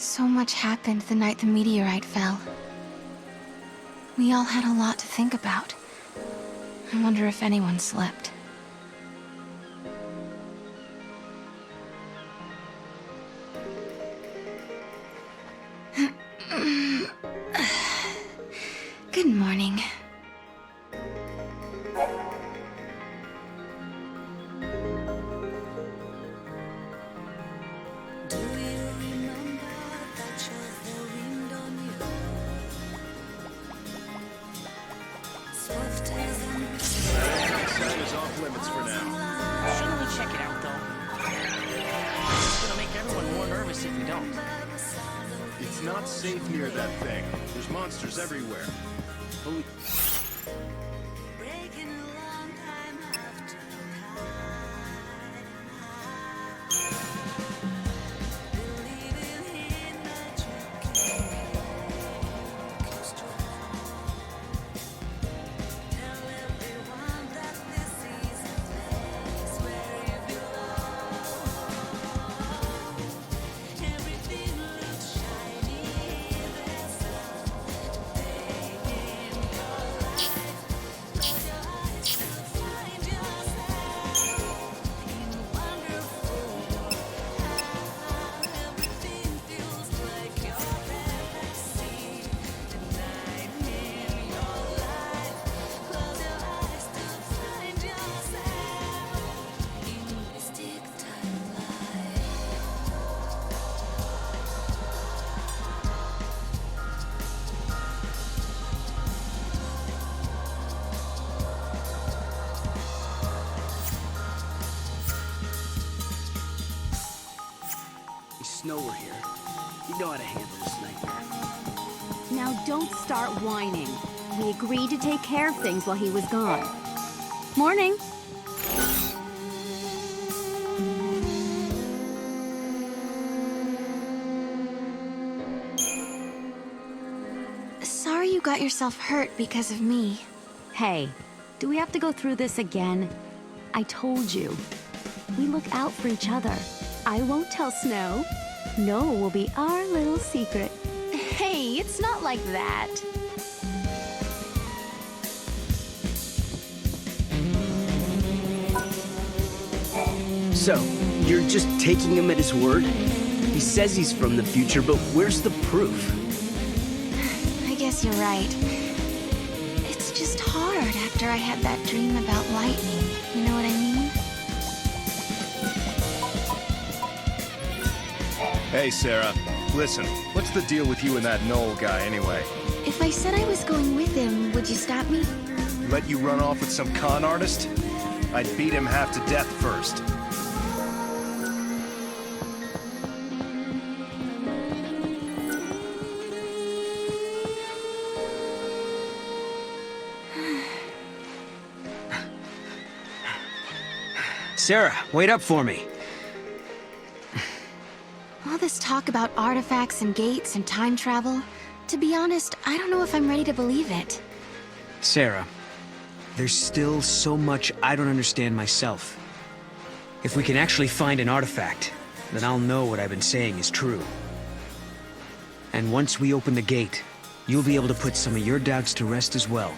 So much happened the night the meteorite fell. We all had a lot to think about. I wonder if anyone slept. Good morning. Limits for now. Shouldn't we check it out, though? It's gonna make everyone more nervous if we don't. It's not safe near that thing. There's monsters everywhere. Snow were here. You know how to handle this nightmare. Now don't start whining. We agreed to take care of things while he was gone. Morning. Sorry you got yourself hurt because of me. Hey, do we have to go through this again? I told you. We look out for each other. I won't tell Snow. Noah will be our little secret. Hey, it's not like that. So, you're just taking him at his word? He says he's from the future, but where's the proof? I guess you're right. It's just hard after I had that dream about lightning. You know what I mean? Hey, Sarah. Listen, what's the deal with you and that Noel guy, anyway? If I said I was going with him, would you stop me? Let you run off with some con artist? I'd beat him half to death first. Sarah, wait up for me. All this talk about artifacts and gates and time travel, to be honest, I don't know if I'm ready to believe it. Sarah, there's still so much I don't understand myself. If we can actually find an artifact, then I'll know what I've been saying is true. And once we open the gate, you'll be able to put some of your doubts to rest as well.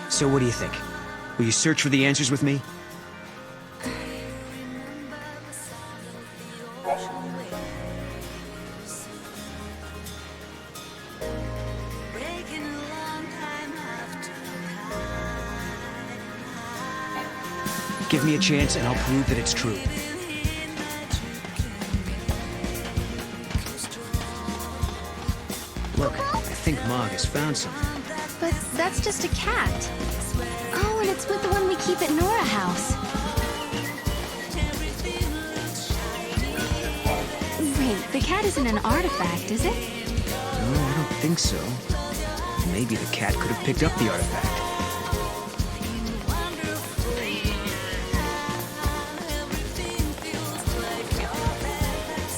So what do you think? Will you search for the answers with me? Give me a chance and I'll prove that it's true. Look, I think Mog has found something. But that's just a cat. Oh, and it's with the one we keep at Nora House. Wait, the cat isn't an artifact, is it? No, I don't think so. Maybe the cat could have picked up the artifact.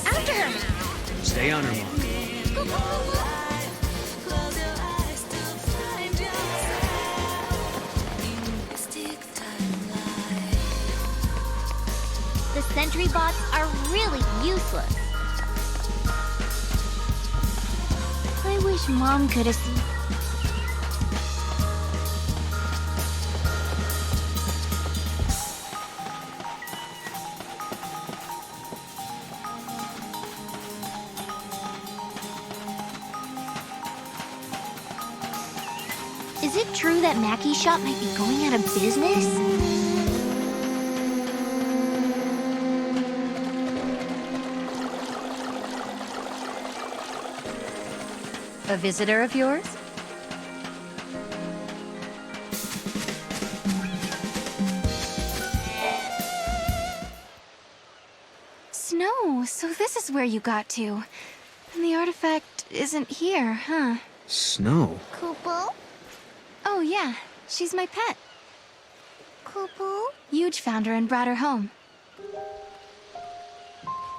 After her! Stay on her, Mog. The sentry bots are really useless. wish Mom could have seen. Is it true that Mackey's shop might be going out of business? A visitor of yours? Snow, so this is where you got to. And the artifact isn't here, huh? Snow? Kupo? Oh, yeah. She's my pet. Kupo? Yuge found her and brought her home.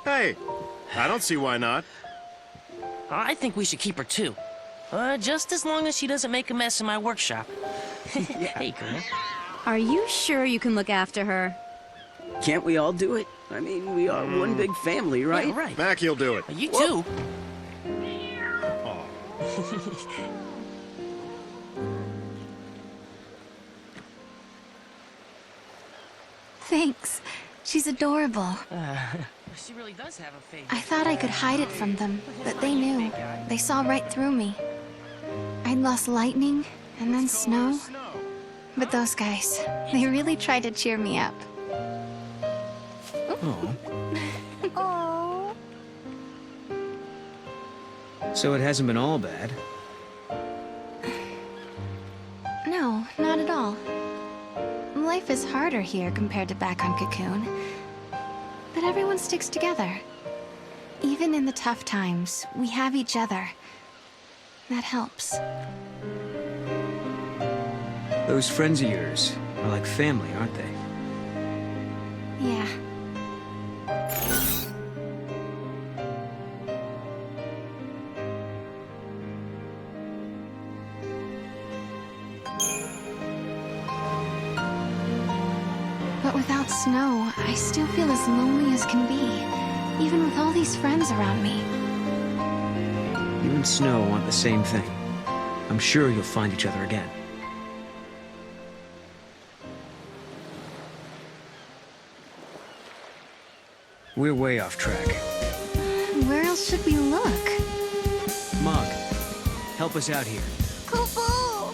Hey, I don't see why not. I think we should keep her too. Just as long as she doesn't make a mess in my workshop. Hey, girl. Are you sure you can look after her? Can't we all do it? I mean, we are one big family, right? Yeah, right. Mac, you'll do it. You too. Thanks. She's adorable. She really does have a face. I thought I could hide it from them, but they knew. They saw right through me. I'd lost lightning, and then snow. But those guys, they really tried to cheer me up. Oh. Oh. So it hasn't been all bad. No, not at all. Life is harder here compared to back on Cocoon. But everyone sticks together. Even in the tough times, we have each other. That helps. Those friends of yours are like family, aren't they? Yeah. But without Snow, I still feel as lonely as can be, even with all these friends around me. You and Snow want the same thing. I'm sure you'll find each other again. We're way off track. Where else should we look? Mog, help us out here. Kupo!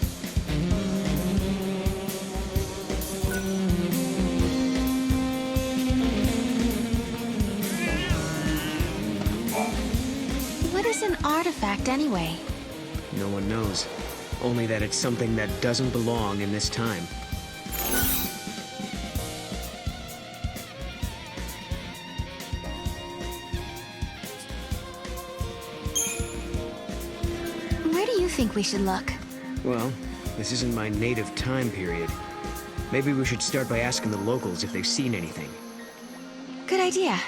What is an artifact anyway? No one knows. Only that it's something that doesn't belong in this time. Where do you think we should look? Well, this isn't my native time period. Maybe we should start by asking the locals if they've seen anything. Good idea.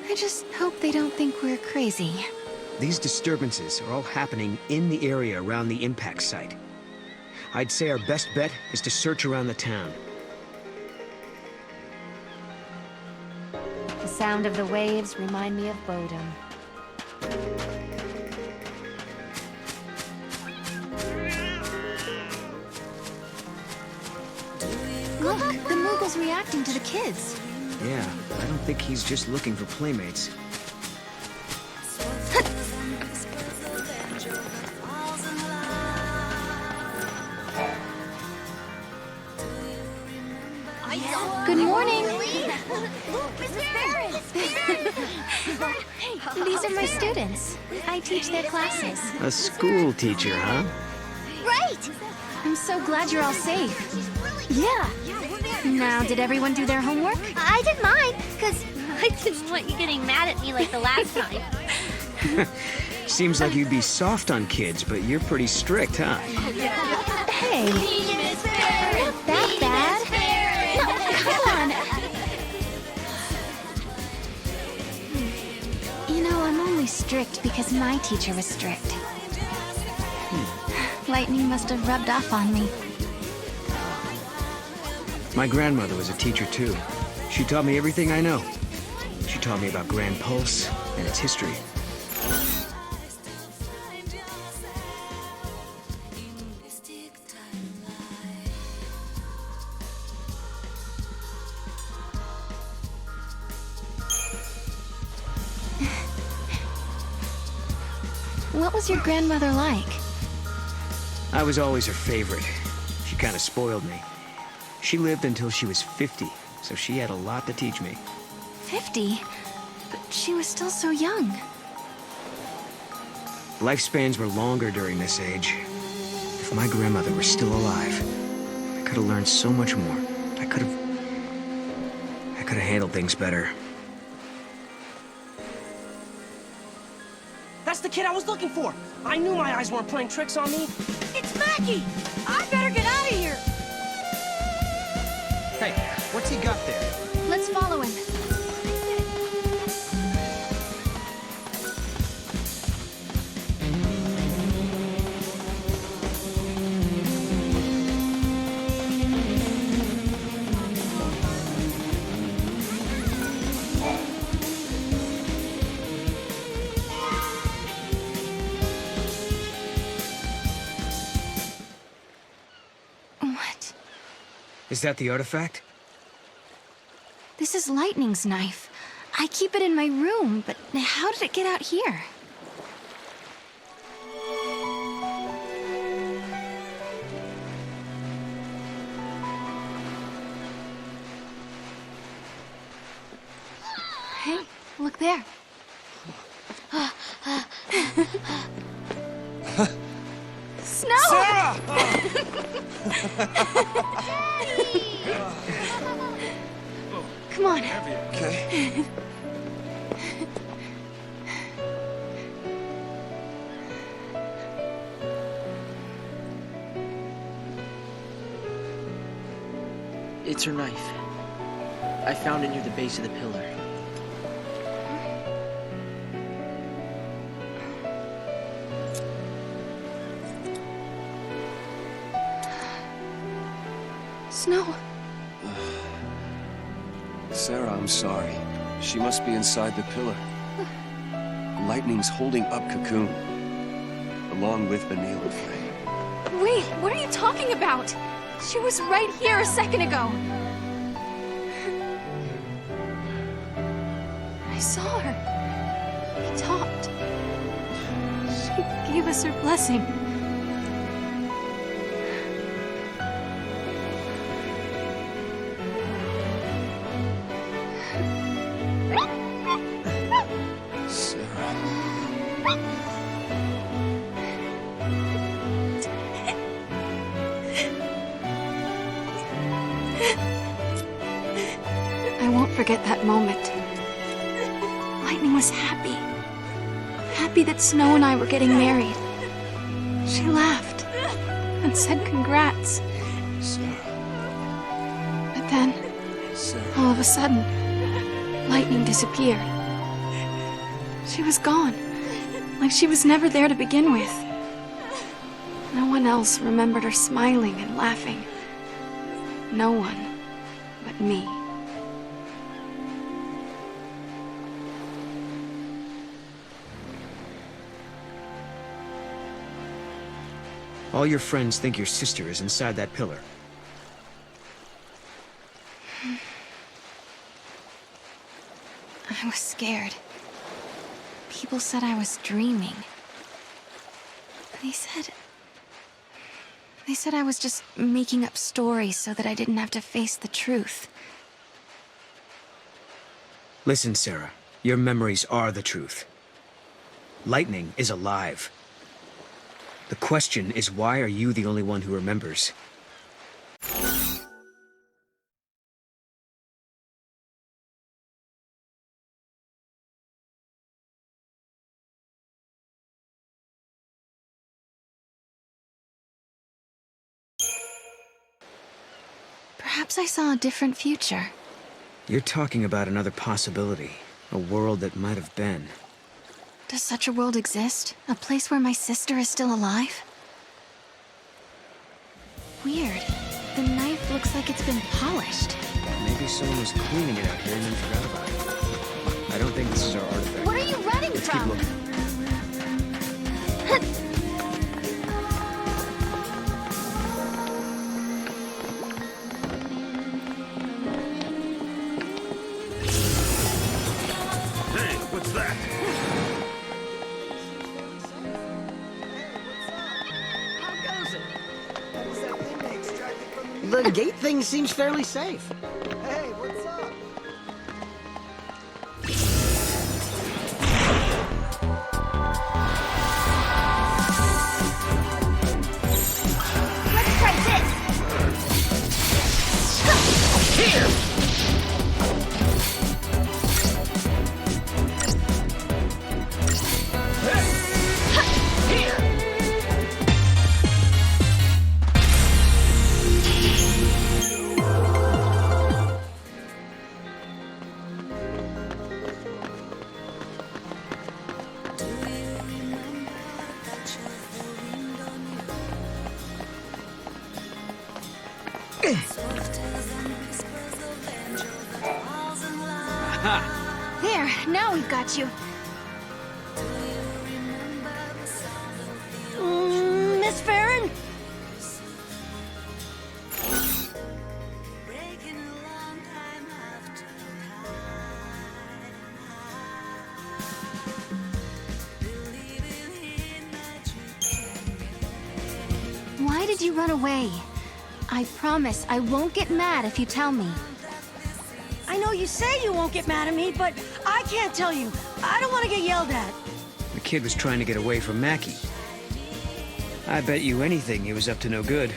I just hope they don't think we're crazy. These disturbances are all happening in the area around the impact site. I'd say our best bet is to search around the town. The sound of the waves remind me of Bodum. Look, the Moogle's reacting to the kids. Yeah, I don't think he's just looking for playmates. Good morning. These are my students. I teach their classes. A school teacher, huh? Right! I'm so glad you're all safe. Yeah. Now, did everyone do their homework? I did mine, because I didn't want you getting mad at me like the last time. Seems like you'd be soft on kids, but you're pretty strict, huh? Hey, not that bad. Come on. You know, I'm only strict because my teacher was strict. Lightning must have rubbed off on me. My grandmother was a teacher, too. She taught me everything I know. She taught me about Grand Pulse and its history. what was your grandmother like? I was always her favorite. She kind of spoiled me. She lived until she was 50, so she had a lot to teach me. 50? But she was still so young. Lifespans were longer during this age. If my grandmother were still alive, I could have learned so much more. I could have handled things better. That's the kid I was looking for. I knew my eyes weren't playing tricks on me. It's Maggie! I better get out of here! Hey, what's he got there? Let's follow him. What? Is that the artifact? This is Lightning's knife. I keep it in my room, but how did it get out here? Hey, look there. Snow! Sarah! Come on. Okay. It's her knife. I found it near the base of the pillar. Snow. Sarah, I'm sorry. She must be inside the pillar. Lightning's holding up Cocoon, along with Benil and Frey. Wait, what are you talking about? She was right here a second ago. I saw her. We talked. She gave us her blessing. I won't forget that moment. Lightning was happy. Happy that Snow and I were getting married. She laughed and said congrats. Sarah. But then, Sarah. all of a sudden, Lightning disappeared. She was gone, like she was never there to begin with. No one else remembered her smiling and laughing. No one but me. All your friends think your sister is inside that pillar. I was scared. People said I was dreaming. They said I was just making up stories so that I didn't have to face the truth. Listen, Sarah. Your memories are the truth. Lightning is alive. The question is, why are you the only one who remembers? Perhaps I saw a different future. You're talking about another possibility. A world that might have been. Does such a world exist? A place where my sister is still alive? Weird. The knife looks like it's been polished. Maybe someone was cleaning it out here and then forgot about it. I don't think this is our artifact. Where are you running Let's from? keep looking. Hey, what's that? gate thing seems fairly safe. Hey, what's up? Let's try this. Here! There, now we've got you. Miss Farron? Why did you run away? I promise I won't get mad if you tell me. I know you say you won't get mad at me, but I can't tell you. I don't want to get yelled at. The kid was trying to get away from Mackie. I bet you anything he was up to no good.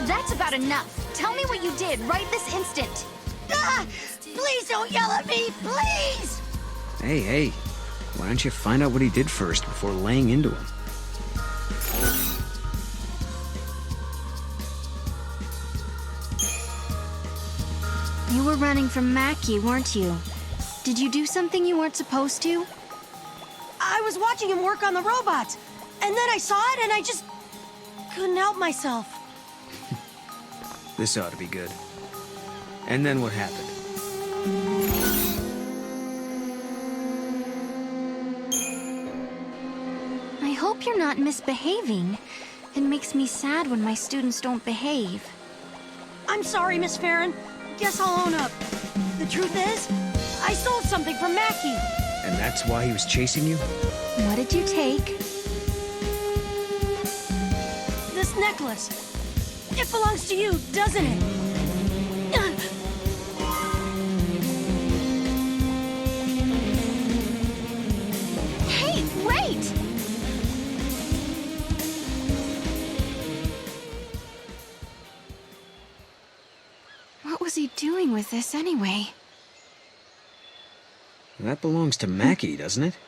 That's about enough. Tell me what you did right this instant. Ah! Please don't yell at me, please! Hey, why don't you find out what he did first before laying into him? You were running from Mackie, weren't you? Did you do something you weren't supposed to? I was watching him work on the robots, and then I saw it and I just couldn't help myself. This ought to be good. And then what happened? I hope you're not misbehaving. It makes me sad when my students don't behave. I'm sorry, Miss Farron. Guess I'll own up. The truth is, I stole something from Mackie. And that's why he was chasing you? What did you take? This necklace. It belongs to you, doesn't it? Hey, wait! What was he doing with this anyway? That belongs to Mackie, doesn't it?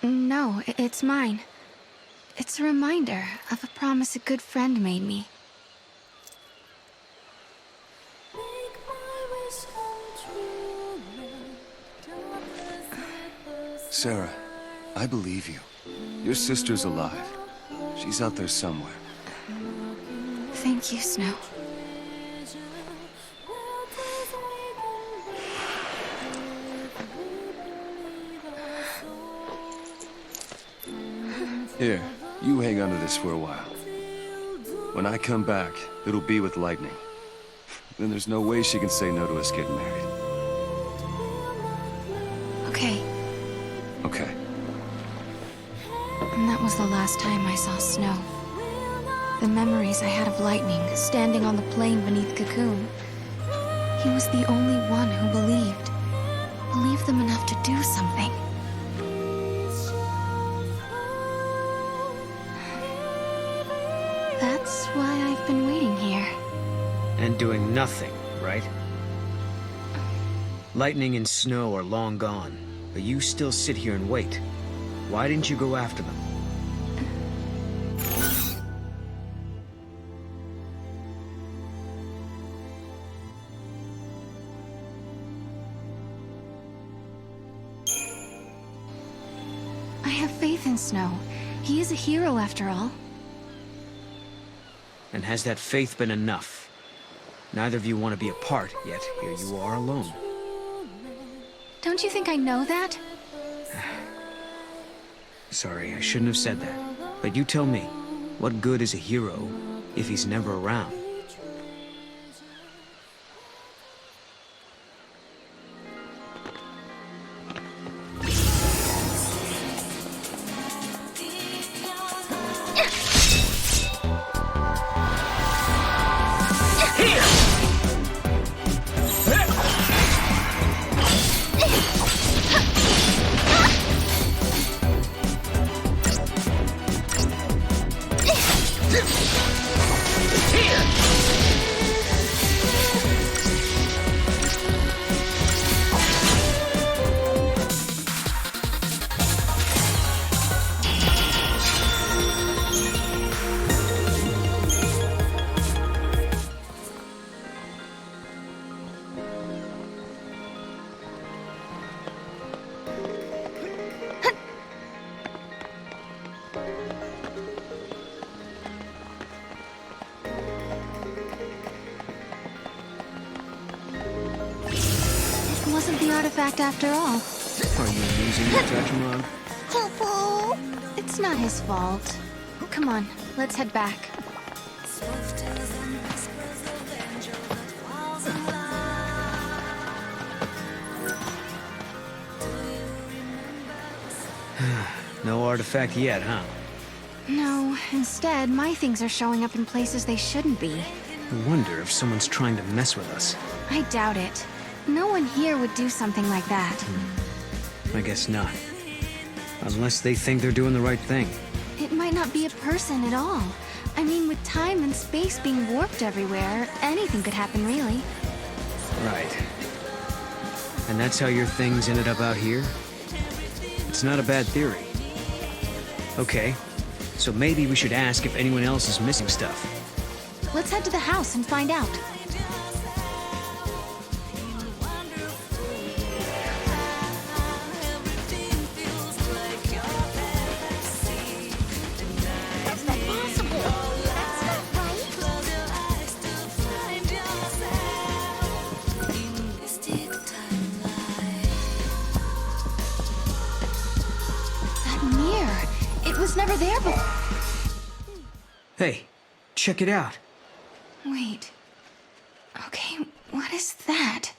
No, it's mine. It's a reminder of a promise a good friend made me. Sarah, I believe you. Your sister's alive. She's out there somewhere. Thank you, Snow. Here, you hang on to this for a while. When I come back, it'll be with Lightning. Then there's no way she can say no to us getting married. Okay. Okay. And that was the last time I saw Snow. The memories I had of Lightning standing on the plain beneath Cocoon. He was the only one who believed. Believed them enough to do something. That's why I've been waiting here. And doing nothing, right? Lightning and Snow are long gone, but you still sit here and wait. Why didn't you go after them? I have faith in Snow. He is a hero after all. And has that faith been enough? Neither of you want to be apart, yet here you are alone. Don't you think I know that? Sorry, I shouldn't have said that. But you tell me, what good is a hero if he's never around. Wasn't the artifact after all. Are you losing your touch, Mom? It's not his fault. Come on, let's head back. No artifact yet, huh? No, instead, my things are showing up in places they shouldn't be. I wonder if someone's trying to mess with us. I doubt it. No one here would do something like that. I guess not. Unless they think they're doing the right thing. It might not be a person at all. I mean, with time and space being warped everywhere, anything could happen, really. Right. And that's how your things ended up out here? It's not a bad theory. Okay, so maybe we should ask if anyone else is missing stuff. Let's head to the house and find out. Never there before. Hey, check it out. Wait. Okay, what is that?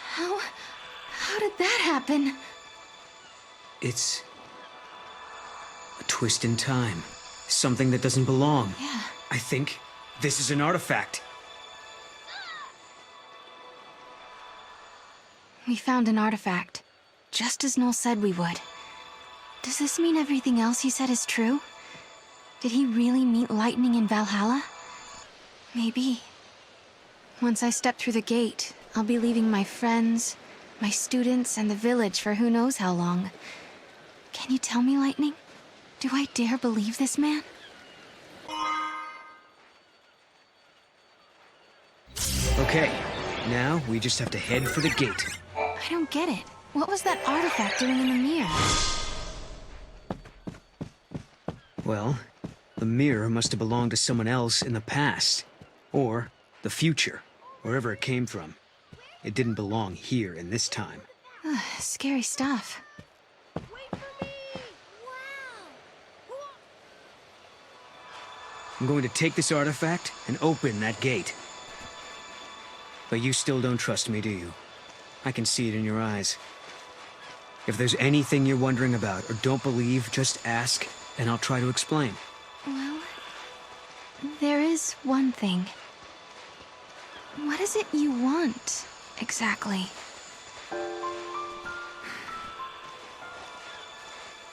How did that happen? It's a twist in time. Something that doesn't belong. Yeah. I think this is an artifact. We found an artifact, just as Noel said we would. Does this mean everything else he said is true? Did he really meet Lightning in Valhalla? Maybe. Once I step through the gate, I'll be leaving my friends, my students, and the village for who knows how long. Can you tell me, Lightning? Do I dare believe this man? Okay, now we just have to head for the gate. I don't get it. What was that artifact doing in the mirror? Well, the mirror must have belonged to someone else in the past. Or the future, wherever it came from. It didn't belong here in this time. Scary stuff. I'm going to take this artifact and open that gate. But you still don't trust me, do you? I can see it in your eyes. If there's anything you're wondering about or don't believe, just ask, and I'll try to explain. Well, there is one thing. What is it you want, exactly?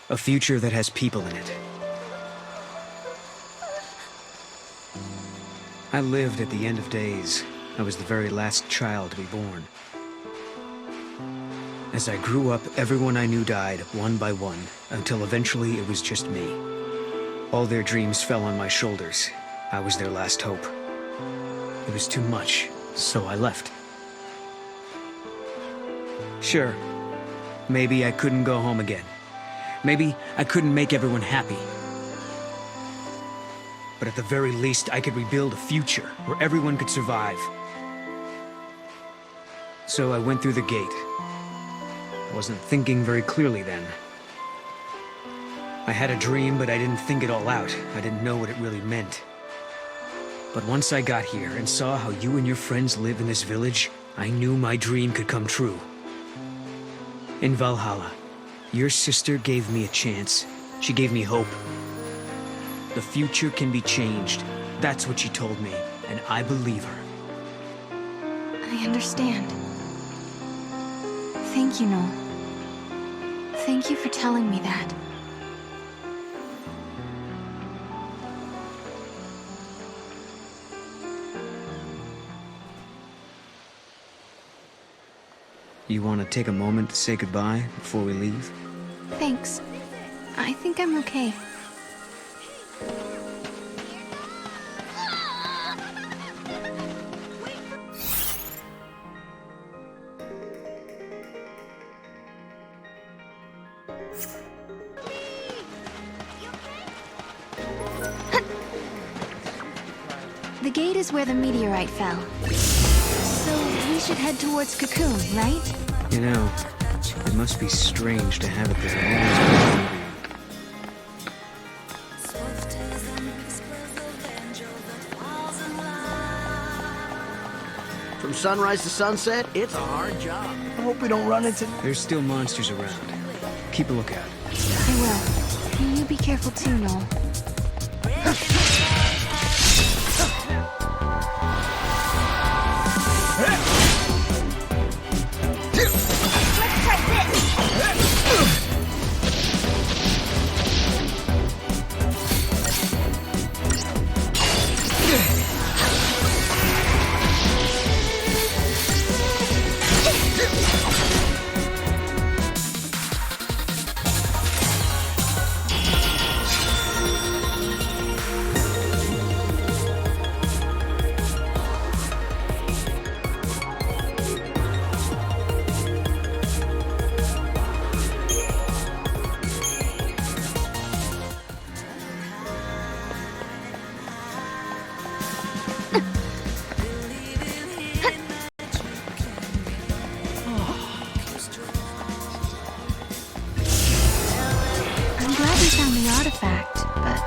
A future that has people in it. I lived at the end of days. I was the very last child to be born. As I grew up, everyone I knew died, one by one, until eventually it was just me. All their dreams fell on my shoulders. I was their last hope. It was too much, so I left. Sure, maybe I couldn't go home again. Maybe I couldn't make everyone happy. But at the very least, I could rebuild a future where everyone could survive. So I went through the gate. Wasn't thinking very clearly then. I had a dream, but I didn't think it all out. I didn't know what it really meant. But once I got here and saw how you and your friends live in this village, I knew my dream could come true. In Valhalla, your sister gave me a chance. She gave me hope. The future can be changed. That's what she told me, and I believe her. I understand. Thank you, Noel. Thank you for telling me that. You want to take a moment to say goodbye before we leave? Thanks. I think I'm okay. The gate is where the meteorite fell. So we should head towards Cocoon, right? You know, it must be strange to have it there. From sunrise to sunset, it's a hard job. I hope we don't run into... There's still monsters around. Keep a lookout. I will. And you be careful too, Noel. I'm glad we found the artifact, but...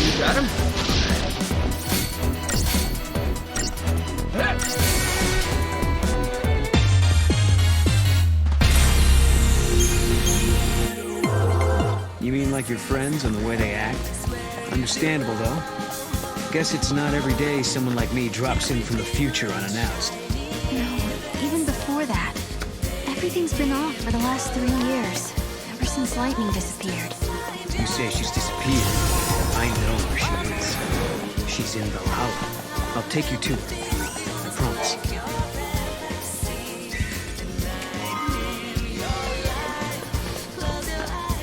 You got him? You mean like your friends and the way they act? Understandable, though. Guess it's not every day someone like me drops in from the future unannounced. No, even before that. Everything's been off for the last 3 years. Ever since Lightning disappeared. You say she's disappeared. I know where she is. She's in Valhalla. I'll take you to her. I promise.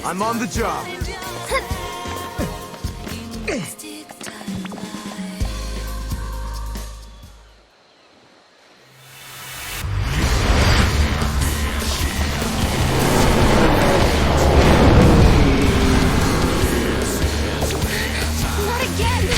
I'm on the job. Not again!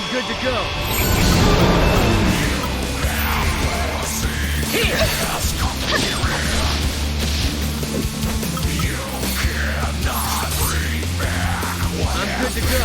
I'm good to go. I'm good to go.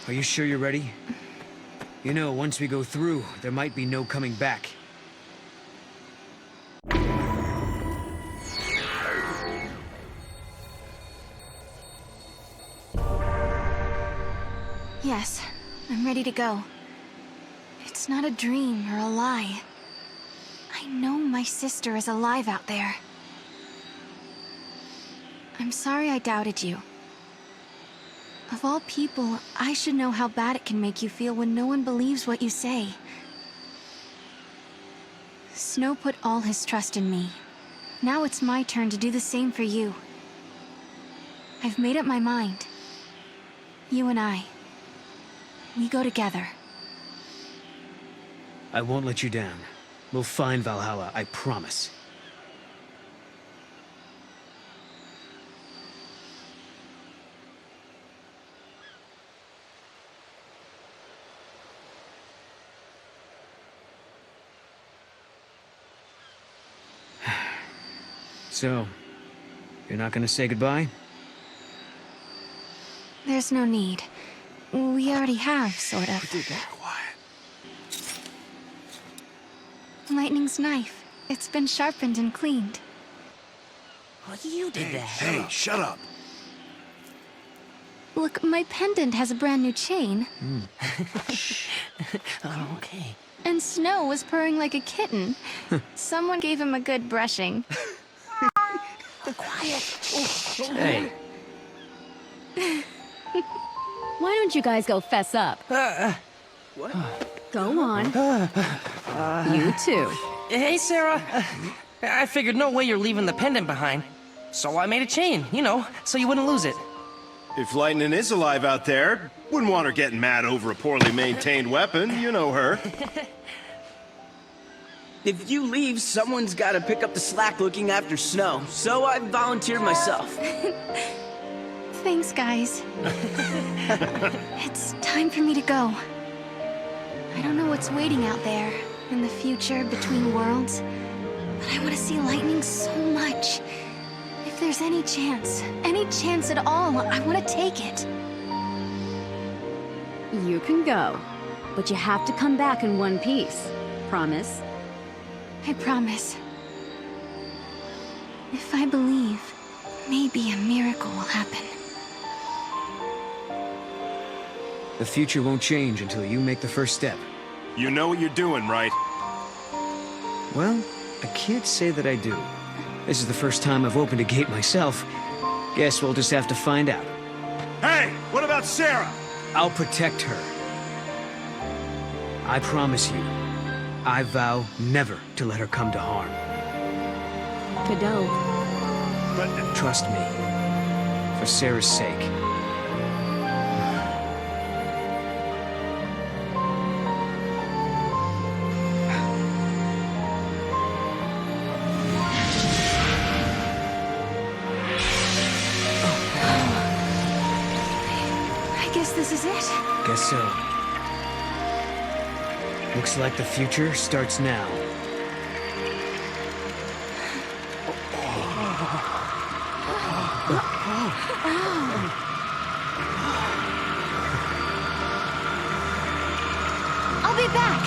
Are you sure you're ready? You know, once we go through, there might be no coming back. Yes, I'm ready to go. It's not a dream or a lie. I know my sister is alive out there. I'm sorry I doubted you. Of all people, I should know how bad it can make you feel when no one believes what you say. Snow put all his trust in me. Now it's my turn to do the same for you. I've made up my mind. You and I, we go together. I won't let you down. We'll find Valhalla, I promise. So, you're not gonna say goodbye? There's no need. We already have, sort of. Quiet. Lightning's knife. It's been sharpened and cleaned. Well, you did that. Hey, shut up. Look, my pendant has a brand new chain. Oh, okay. And Snow was purring like a kitten. Someone gave him a good brushing. Quiet. Hey, Why don't you guys go fess up? what? Go on. You too. Hey, Sarah. I figured no way you're leaving the pendant behind. So I made a chain, you know, so you wouldn't lose it. If Lightning is alive out there, wouldn't want her getting mad over a poorly maintained weapon. You know her. If you leave, someone's gotta pick up the slack looking after Snow, so I volunteered myself. Thanks, guys. It's time for me to go. I don't know what's waiting out there, in the future, between worlds. But I want to see Lightning so much. If there's any chance at all, I want to take it. You can go. But you have to come back in one piece. Promise? I promise. If I believe, maybe a miracle will happen. The future won't change until you make the first step. You know what you're doing, right? Well, I can't say that I do. This is the first time I've opened a gate myself. Guess we'll just have to find out. Hey, what about Sarah? I'll protect her. I promise you. I vow never to let her come to harm. Cadeau. But Trust me. For Sarah's sake. I guess this is it. Guess so. Looks like the future starts now. I'll be back.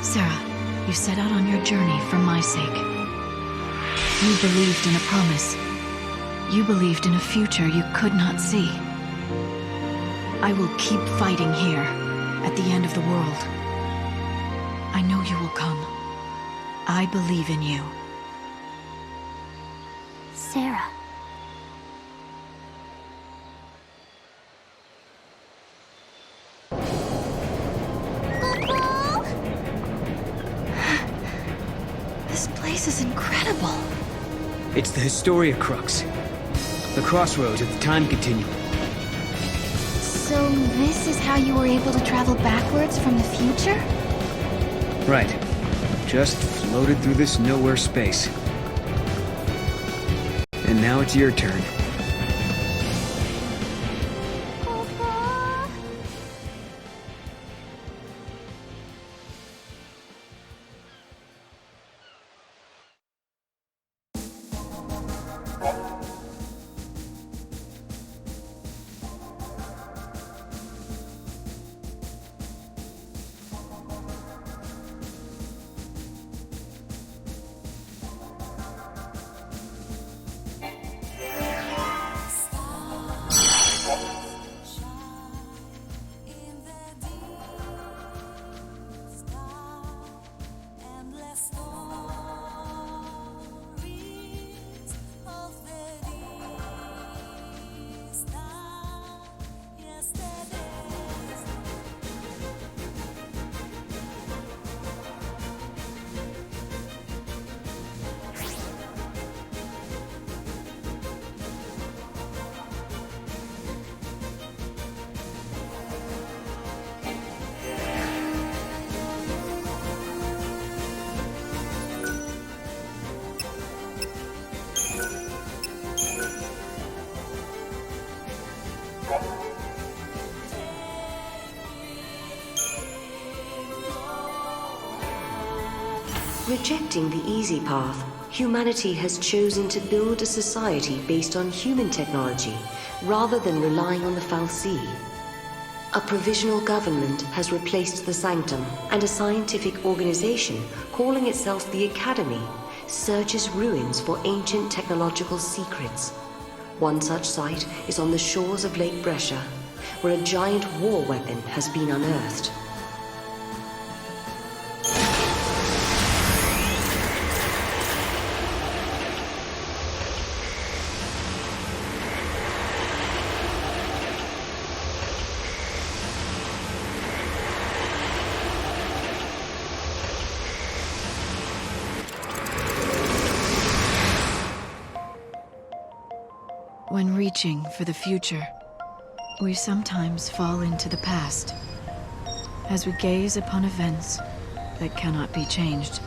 Sarah, you set out on your journey for my sake. You believed in a promise. You believed in a future you could not see. I will keep fighting here, at the end of the world. I know you will come. I believe in you. Sarah. This place is incredible. It's the Historia Crux. The crossroads of the time continuum. So this is how you were able to travel backwards from the future? Right. Just floated through this nowhere space. And now it's your turn. Rejecting the easy path, humanity has chosen to build a society based on human technology rather than relying on the fal'Cie. A provisional government has replaced the Sanctum, and a scientific organization calling itself the Academy searches ruins for ancient technological secrets. One such site is on the shores of Lake Brescia, where a giant war weapon has been unearthed. When reaching for the future, we sometimes fall into the past. As we gaze upon events that cannot be changed,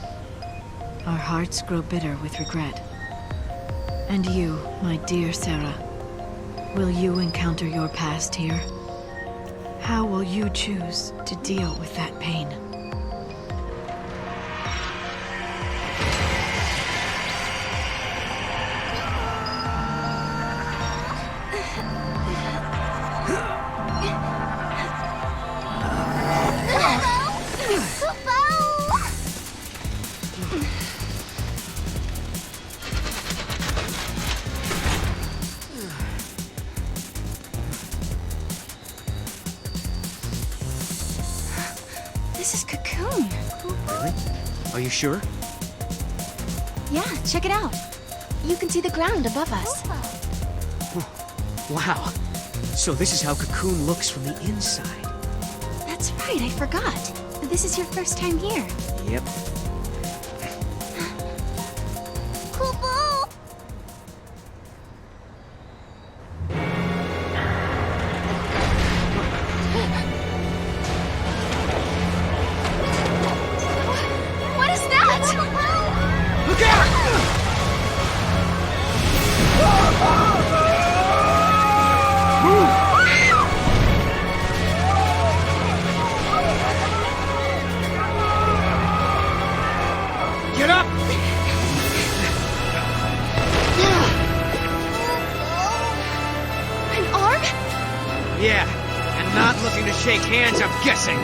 our hearts grow bitter with regret. And you, my dear Sarah, will you encounter your past here? How will you choose to deal with that pain? This is Cocoon. Really? Are you sure? Yeah, check it out. You can see the ground above us. Wow. So this is how Cocoon looks from the inside. That's right, I forgot. This is your first time here. Yep. What is that? Look out! Get up! An arm? Yeah, and not looking to shake hands, I'm guessing.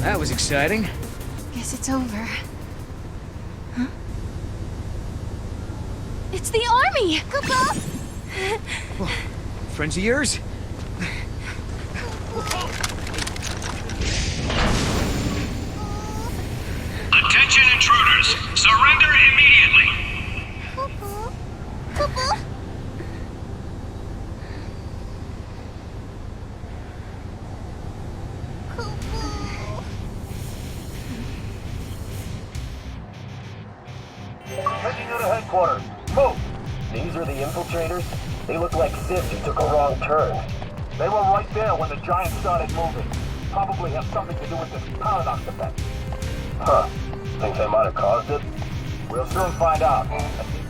That was exciting. Guess it's over. Huh? It's the army! Kupo! Well, friends of yours? Attention intruders! Surrender immediately! Kupo? Kupo? Taking you to headquarters. Move! These are the infiltrators? They look like Sith who took a wrong turn. They were right there when the giant started moving. Probably have something to do with this paradox effect. Huh. Think they might have caused it? We'll soon find out.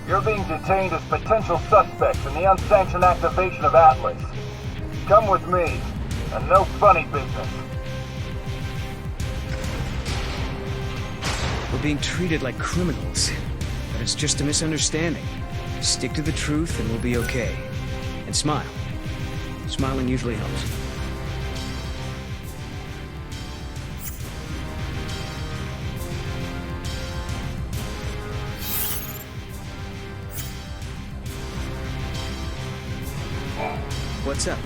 You're being detained as potential suspects in the unsanctioned activation of Atlas. Come with me, and no funny business. We're being treated like criminals. But it's just a misunderstanding. Stick to the truth and we'll be okay. And smile. Smiling usually helps. What's up?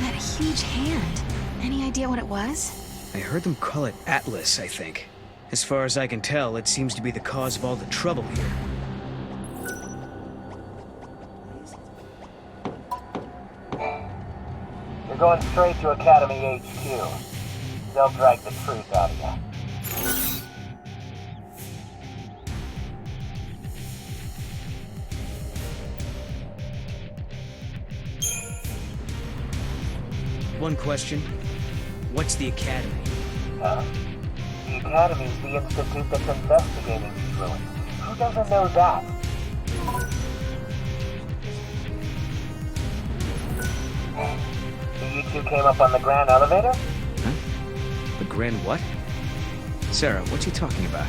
That huge hand. Any idea what it was? I heard them call it Atlas, I think. As far as I can tell, it seems to be the cause of all the trouble here. You're going straight to Academy HQ. They'll drag the truth out of you. One question. What's the Academy? Huh? The Academy's the institute that's investigating these ruins. Who doesn't know that? So you two came up on the Grand Elevator? Huh? The Grand what? Sarah, what's he talking about?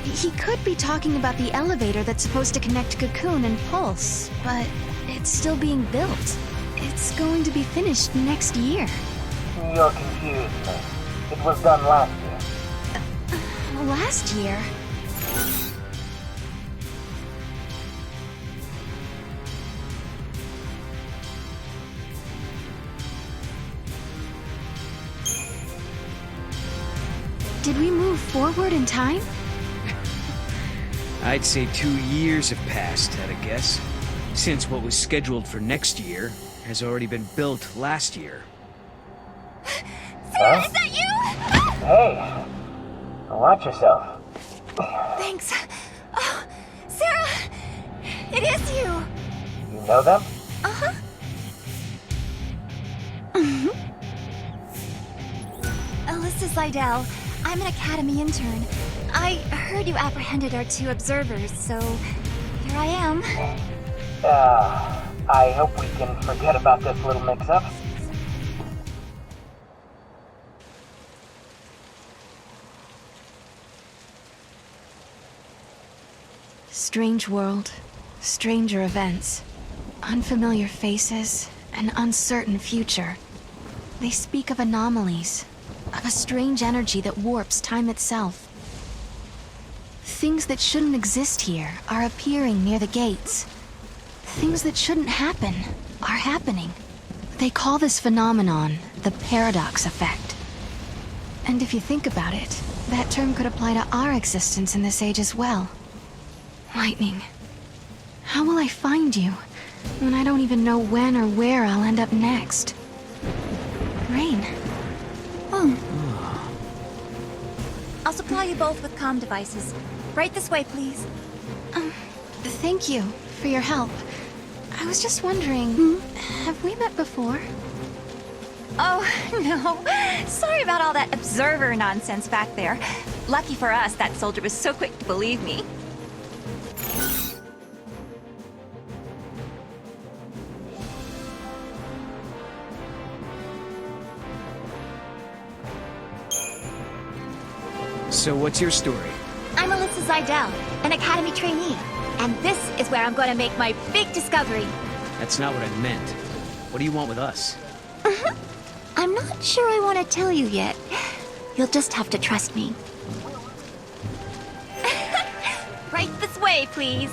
He could be talking about the elevator that's supposed to connect Cocoon and Pulse, but it's still being built. It's going to be finished next year. You're confused, miss. It was done last year. Last year? Did we move forward in time? I'd say 2 years have passed, I'd guess. Since what was scheduled for next year has already been built last year. Sarah, is that you? Hey! Watch yourself. Thanks. Oh, Sarah! It is you! You know them? Uh-huh. Alyssa Seidel. I'm an Academy intern. I heard you apprehended our 2 observers, so here I am. I hope we can forget about this little mix-up. Strange world, stranger events, unfamiliar faces, an uncertain future. They speak of anomalies, of a strange energy that warps time itself. Things that shouldn't exist here are appearing near the gates. Things that shouldn't happen are happening. They call this phenomenon the paradox effect. And if you think about it, that term could apply to our existence in this age as well. Lightning. How will I find you when I don't even know when or where I'll end up next? Rain. Oh. I'll supply you both with comm devices. Right this way, please. Thank you for your help. I was just wondering, have we met before? Oh, no. Sorry about all that observer nonsense back there. Lucky for us, that soldier was so quick to believe me. So what's your story? I'm Alyssa Zydell, an academy trainee. And this is where I'm going to make my big discovery. That's not what I meant. What do you want with us? I'm not sure I want to tell you yet. You'll just have to trust me. Right this way, please.